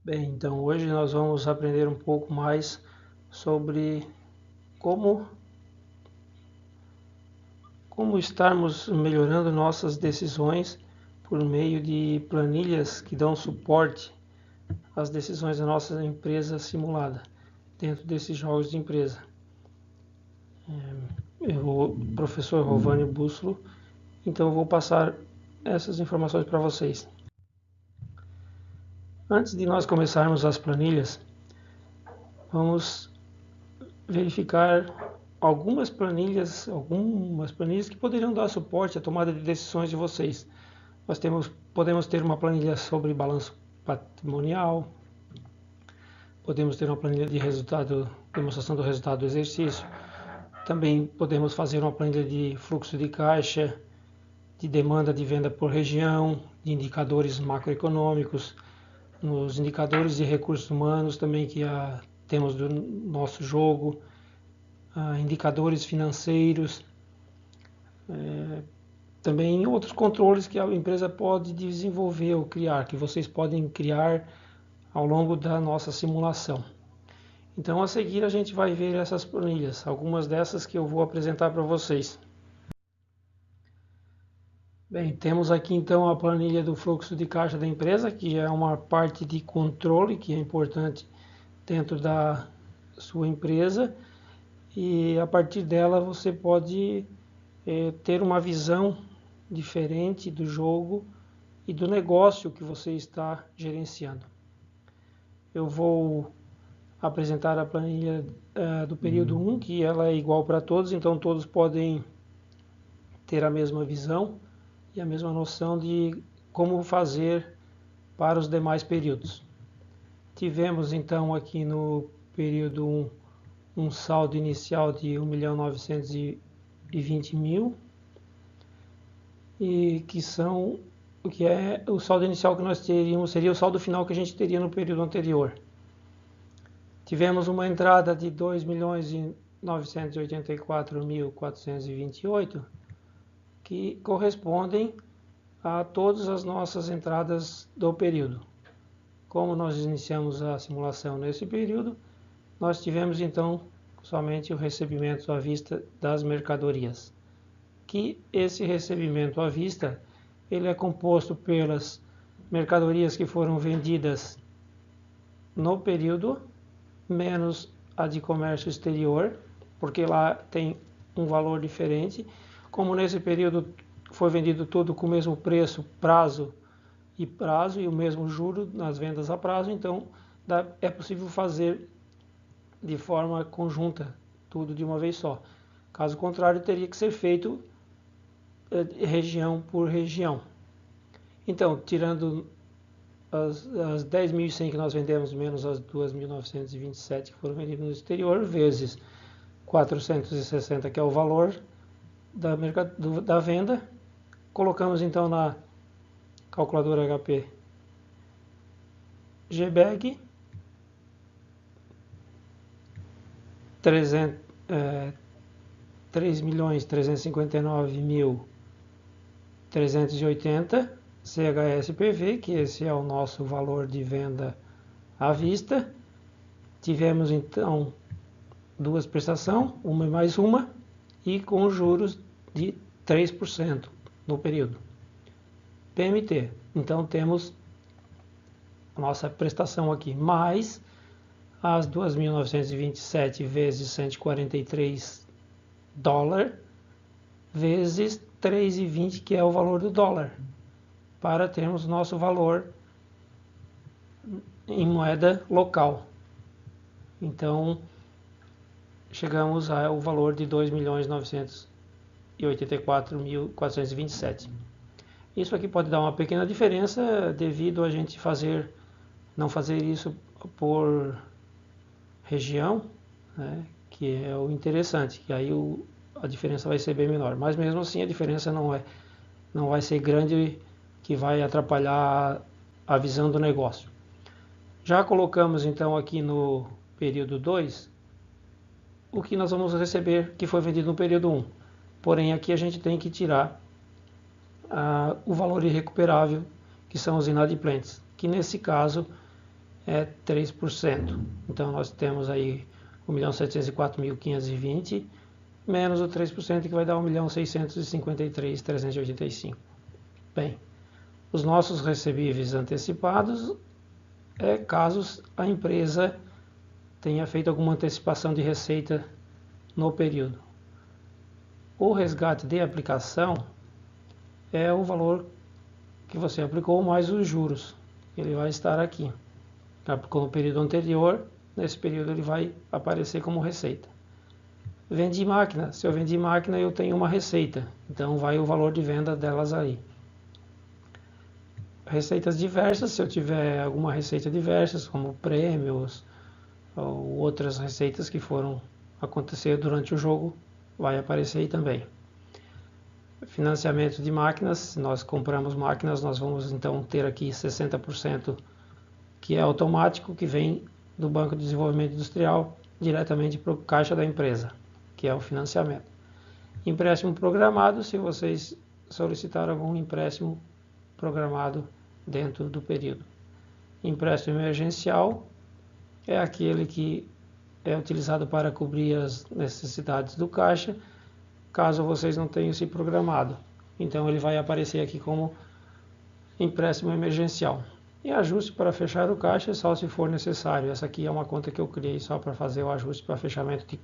Bem, então hoje nós vamos aprender um pouco mais sobre como, como estarmos melhorando nossas decisões por meio de planilhas que dão suporte às decisões da nossa empresa simulada dentro desses jogos de empresa. O professor Rovânio Bússolo, então eu vou passar essas informações para vocês. Antes de nós começarmos as planilhas, vamos verificar algumas planilhas que poderiam dar suporte à tomada de decisões de vocês. Podemos ter uma planilha sobre balanço patrimonial, podemos ter uma planilha de resultado, demonstração do resultado do exercício, também podemos fazer uma planilha de fluxo de caixa, de demanda de venda por região, de indicadores macroeconômicos, nos indicadores de recursos humanos também que temos do nosso jogo, indicadores financeiros, também outros controles que a empresa pode desenvolver ou criar, que vocês podem criar ao longo da nossa simulação. Então a seguir a gente vai ver essas planilhas, algumas dessas que eu vou apresentar para vocês. Bem, temos aqui então a planilha do fluxo de caixa da empresa, que é uma parte de controle que é importante dentro da sua empresa, e a partir dela você pode ter uma visão diferente do jogo e do negócio que você está gerenciando. Eu vou apresentar a planilha do período 1, que ela é igual para todos, então todos podem ter a mesma visão e a mesma noção de como fazer para os demais períodos. Tivemos então aqui no período 1 um saldo inicial de 1.920.000 e que é o saldo inicial que nós teríamos, seria o saldo final que a gente teria no período anterior. Tivemos uma entrada de 2.984.428, que correspondem a todas as nossas entradas do período. Como nós iniciamos a simulação nesse período, nós tivemos então somente o recebimento à vista das mercadorias. Que esse recebimento à vista, ele é composto pelas mercadorias que foram vendidas no período, menos a de comércio exterior, porque lá tem um valor diferente. Como nesse período foi vendido tudo com o mesmo preço, prazo e o mesmo juro nas vendas a prazo, então é possível fazer de forma conjunta tudo de uma vez só. Caso contrário, teria que ser feito região por região. Então, tirando as 10.100 que nós vendemos, menos as 2.927 que foram vendidas no exterior, vezes 460, que é o valor da venda, colocamos então na calculadora HP GBEG 3.359.380 CHSPV, que esse é o nosso valor de venda à vista. Tivemos então duas prestações, uma e mais uma, e com juros de 3% no período. PMT, então temos a nossa prestação aqui, mais as 2.927 vezes 143 dólares, vezes 3,20, que é o valor do dólar, para termos nosso valor em moeda local. Então, chegamos ao valor de 2.984.427. Isso aqui pode dar uma pequena diferença devido a gente não fazer isso por região, né, que é o interessante, que aí a diferença vai ser bem menor. Mas mesmo assim a diferença não vai ser grande, que vai atrapalhar a visão do negócio. Já colocamos então aqui no período 2 o que nós vamos receber que foi vendido no período 1. Porém aqui a gente tem que tirar o valor irrecuperável, que são os inadimplentes, que nesse caso é 3%. Então nós temos aí 1.704.520 menos o 3% que vai dar 1.653.385. Bem, os nossos recebíveis antecipados é caso a empresa tenha feito alguma antecipação de receita no período. O resgate de aplicação é o valor que você aplicou mais os juros. Ele vai estar aqui. Aplicou no período anterior, nesse período ele vai aparecer como receita. Vendi máquina. Se eu vendi máquina, eu tenho uma receita. Então vai o valor de venda delas aí. Receitas diversas, se eu tiver alguma receita diversas, como prêmios ou outras receitas que foram acontecer durante o jogo, vai aparecer aí também. Financiamento de máquinas, se nós compramos máquinas, nós vamos então ter aqui 60% que é automático, que vem do Banco de Desenvolvimento Industrial diretamente para o caixa da empresa, que é o financiamento. Empréstimo programado, se vocês solicitaram algum empréstimo programado dentro do período. Empréstimo emergencial é aquele que é utilizado para cobrir as necessidades do caixa, caso vocês não tenham se programado. Então ele vai aparecer aqui como empréstimo emergencial. E ajuste para fechar o caixa só se for necessário. Essa aqui é uma conta que eu criei só para fazer o ajuste para fechamento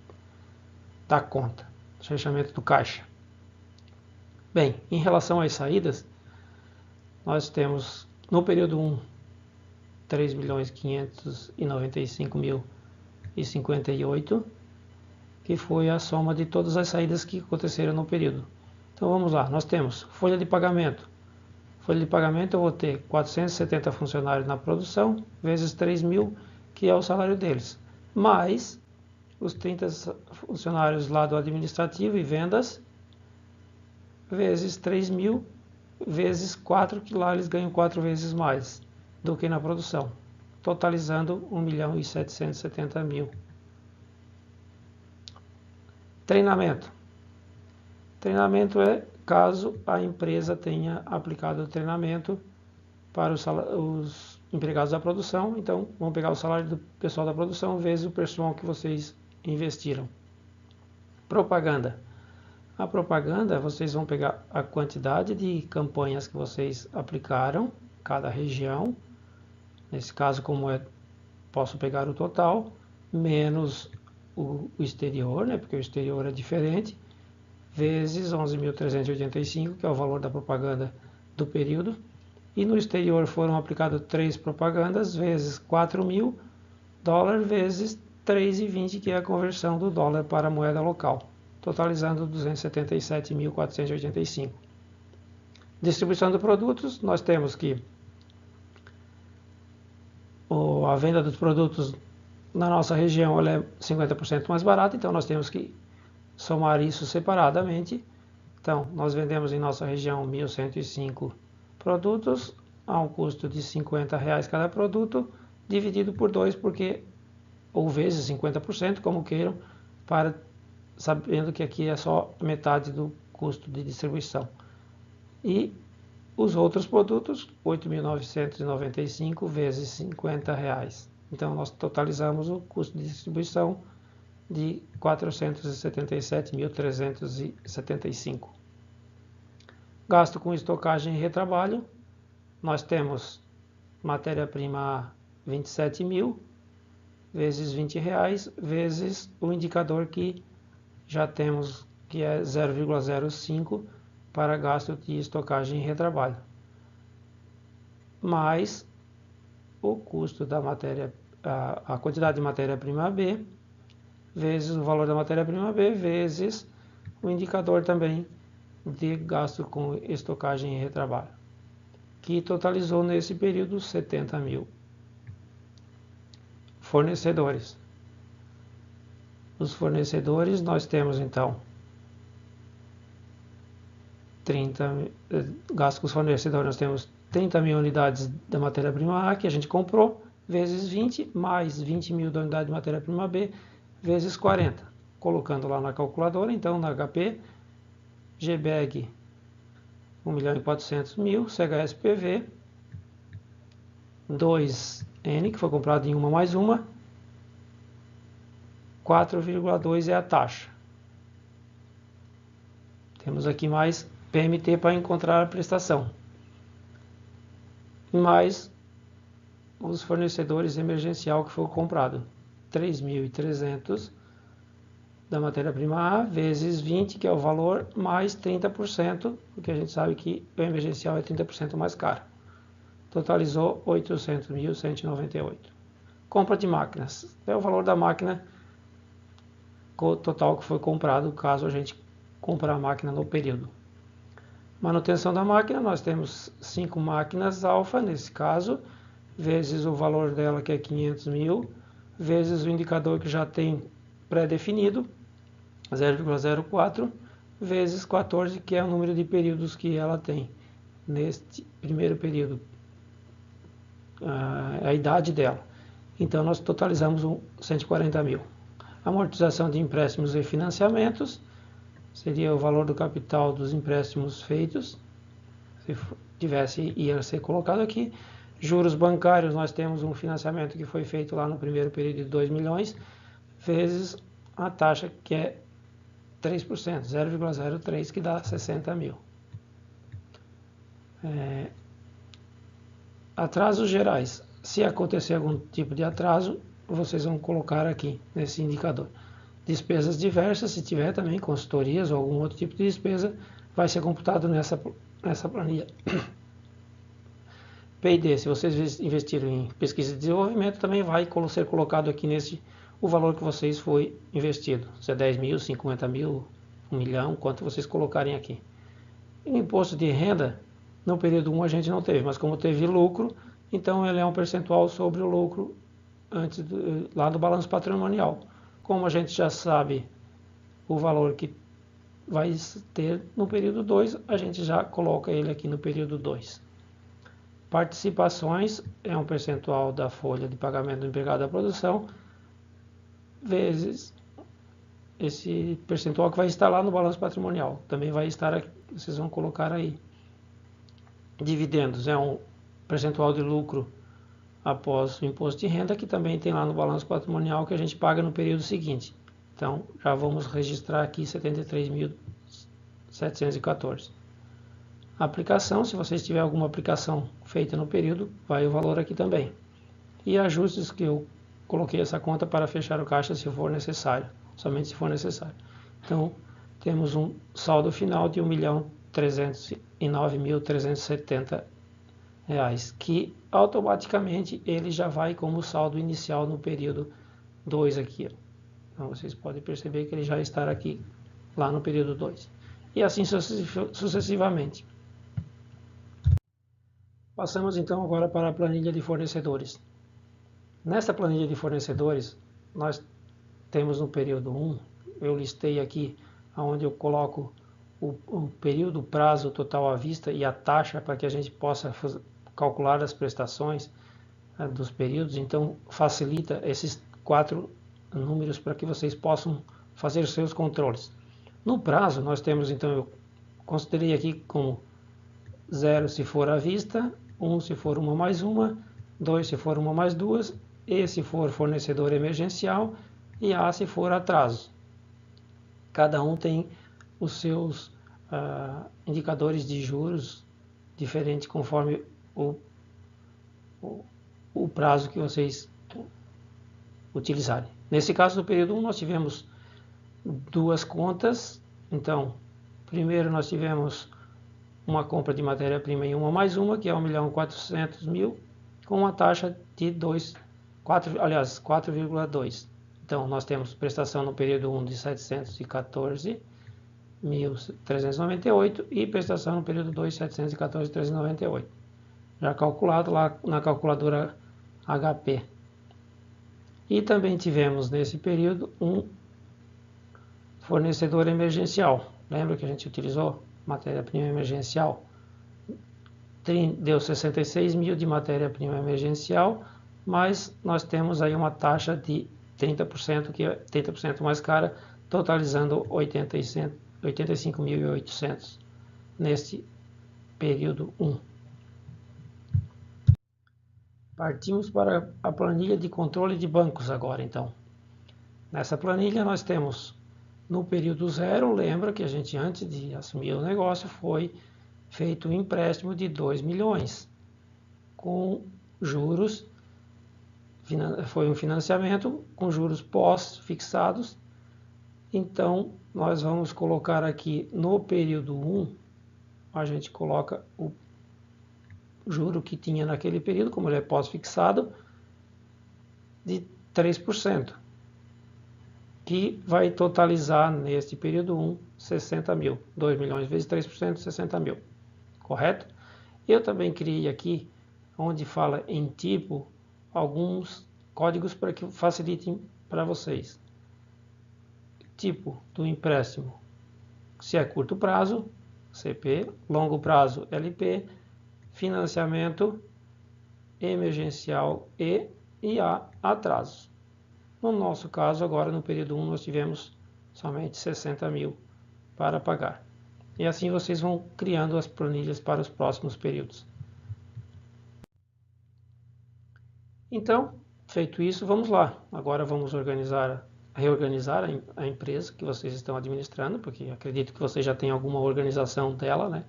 da conta, fechamento do caixa. Bem, em relação às saídas, nós temos no período 1, 3.595.058, que foi a soma de todas as saídas que aconteceram no período. Então vamos lá, nós temos folha de pagamento. Folha de pagamento eu vou ter 470 funcionários na produção, vezes 3.000, que é o salário deles, mais os 30 funcionários lá do administrativo e vendas, vezes 3.000, vezes 4, que lá eles ganham 4 vezes mais do que na produção, totalizando 1.770.000. Treinamento. Treinamento é caso a empresa tenha aplicado o treinamento para os empregados da produção. Então, vamos pegar o salário do pessoal da produção vezes o pessoal que vocês investiram. Propaganda. A propaganda, vocês vão pegar a quantidade de campanhas que vocês aplicaram, cada região. Nesse caso, posso pegar o total, menos o exterior, né, porque o exterior é diferente, vezes 11.385, que é o valor da propaganda do período. E no exterior foram aplicadas 3 propagandas, vezes 4.000 dólares, vezes 3,20, que é a conversão do dólar para a moeda local, totalizando 277.485. Distribuição de produtos, nós temos que a venda dos produtos na nossa região ela é 50% mais barata, então nós temos que somar isso separadamente. Então, nós vendemos em nossa região 1.105 produtos a um custo de R$50 cada produto, dividido por 2, ou vezes 50%, como queiram, sabendo que aqui é só metade do custo de distribuição. E os outros produtos, 8.995 vezes R$50. Então, nós totalizamos o custo de distribuição de 477.375. Gasto com estocagem e retrabalho, nós temos matéria-prima 27.000 vezes R$20, vezes o indicador que já temos, que é 0,05 para gasto de estocagem e retrabalho, mais o custo da matéria, a quantidade de matéria-prima B, vezes o valor da matéria-prima B, vezes o indicador também de gasto com estocagem e retrabalho, que totalizou nesse período 70.000. Fornecedores. Os fornecedores, nós temos então gasto com os fornecedores, nós temos 30.000 unidades da matéria-prima A que a gente comprou, vezes 20, mais 20.000 da unidade de matéria-prima B, vezes 40. Colocando lá na calculadora, então, na HP, GBEG 1.400.000, CHSPV 2 N, que foi comprado em 1 mais 1, 4,2 é a taxa. Temos aqui mais PMT para encontrar a prestação. Mais os fornecedores emergencial que foi comprado. 3.300 da matéria-prima A, vezes 20, que é o valor, mais 30%, porque a gente sabe que o emergencial é 30% mais caro. Totalizou 800.198. Compra de máquinas. É o valor da máquina total que foi comprado, caso a gente comprar a máquina no período. Manutenção da máquina, nós temos 5 máquinas alfa, nesse caso, vezes o valor dela, que é 500 mil, vezes o indicador que já tem pré-definido, 0,04, vezes 14, que é o número de períodos que ela tem neste primeiro período, a idade dela. Então, nós totalizamos 140 mil. Amortização de empréstimos e financiamentos, seria o valor do capital dos empréstimos feitos, se tivesse, ia ser colocado aqui. Juros bancários, nós temos um financiamento que foi feito lá no primeiro período de 2 milhões, vezes a taxa que é 3%, 0,03, que dá 60 mil. Atrasos gerais. Se acontecer algum tipo de atraso, vocês vão colocar aqui nesse indicador. Despesas diversas, se tiver também consultorias ou algum outro tipo de despesa, vai ser computado nessa planilha. P&D, se vocês investiram em pesquisa e desenvolvimento, também vai ser colocado aqui o valor que vocês foi investido. Se é 10 mil, 50 mil, 1 milhão, quanto vocês colocarem aqui. E o imposto de renda, no período 1 a gente não teve, mas como teve lucro, então ele é um percentual sobre o lucro lá do balanço patrimonial. Como a gente já sabe o valor que vai ter no período 2, a gente já coloca ele aqui no período 2. Participações é um percentual da folha de pagamento do empregado da produção, vezes esse percentual que vai estar lá no balanço patrimonial. Também vai estar aqui, vocês vão colocar aí. Dividendos é um percentual de lucro após o imposto de renda, que também tem lá no balanço patrimonial, que a gente paga no período seguinte. Então, já vamos registrar aqui 73.714. Aplicação, se vocês tiverem alguma aplicação feita no período, vai o valor aqui também. E ajustes, que eu coloquei essa conta para fechar o caixa se for necessário, somente se for necessário. Então, temos um saldo final de R$ 1.309.370, que automaticamente ele já vai como saldo inicial no período 2 aqui. Então, vocês podem perceber que ele já está aqui, lá no período 2. E assim sucessivamente. Passamos então agora para a planilha de fornecedores. Nesta planilha de fornecedores, nós temos no período 1, eu listei aqui onde eu coloco o período, o prazo total à vista e a taxa para que a gente possa calcular as prestações dos períodos. Então, facilita esses 4 números para que vocês possam fazer seus controles. No prazo, nós temos, então, eu considerei aqui como 0 se for à vista, 1 se for 1 mais 1, 2 se for 1 mais 2, E se for fornecedor emergencial e A se for atraso. Cada um tem os seus indicadores de juros diferentes conforme o prazo que vocês utilizarem. Nesse caso do período 1, nós tivemos 2 contas. Então, primeiro nós tivemos uma compra de matéria-prima em 1 mais 1, que é 1.400.000, com uma taxa de 4,2. Então, nós temos prestação no período 1 de 714.398 e prestação no período 2 de 714.398. Já calculado lá na calculadora HP. E também tivemos nesse período um fornecedor emergencial. Lembra que a gente utilizou matéria-prima emergencial? Deu 66 mil de matéria-prima emergencial, mas nós temos aí uma taxa de 30%, que é 30% mais cara, totalizando 85.800 neste período 1. Partimos para a planilha de controle de bancos agora, então. Nessa planilha nós temos, no período 0, lembra que a gente antes de assumir o negócio foi feito um empréstimo de 2 milhões com juros, foi um financiamento com juros pós-fixados. Então, nós vamos colocar aqui no período 1, a gente coloca o juro que tinha naquele período, como ele é pós-fixado, de 3%, que vai totalizar neste período 1, 60 mil. 2 milhões vezes 3%, 60 mil. Correto? Eu também criei aqui, onde fala em tipo, alguns códigos para que facilitem para vocês. Tipo do empréstimo, se é curto prazo, CP, longo prazo, LP, financiamento emergencial e há atrasos. No nosso caso, agora no período 1, nós tivemos somente 60 mil para pagar. E assim vocês vão criando as planilhas para os próximos períodos. Então, feito isso, vamos lá. Agora vamos reorganizar a empresa que vocês estão administrando, porque acredito que vocês já têm alguma organização dela, né?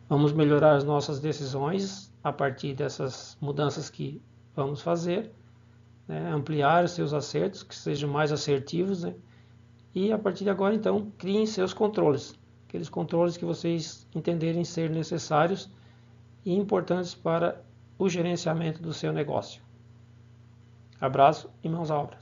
Vamos melhorar as nossas decisões a partir dessas mudanças que vamos fazer, né? Ampliar os seus acertos, que sejam mais assertivos, né? E a partir de agora, então, criem seus controles, aqueles controles que vocês entenderem ser necessários e importantes para o gerenciamento do seu negócio. Abraço e mãos à obra.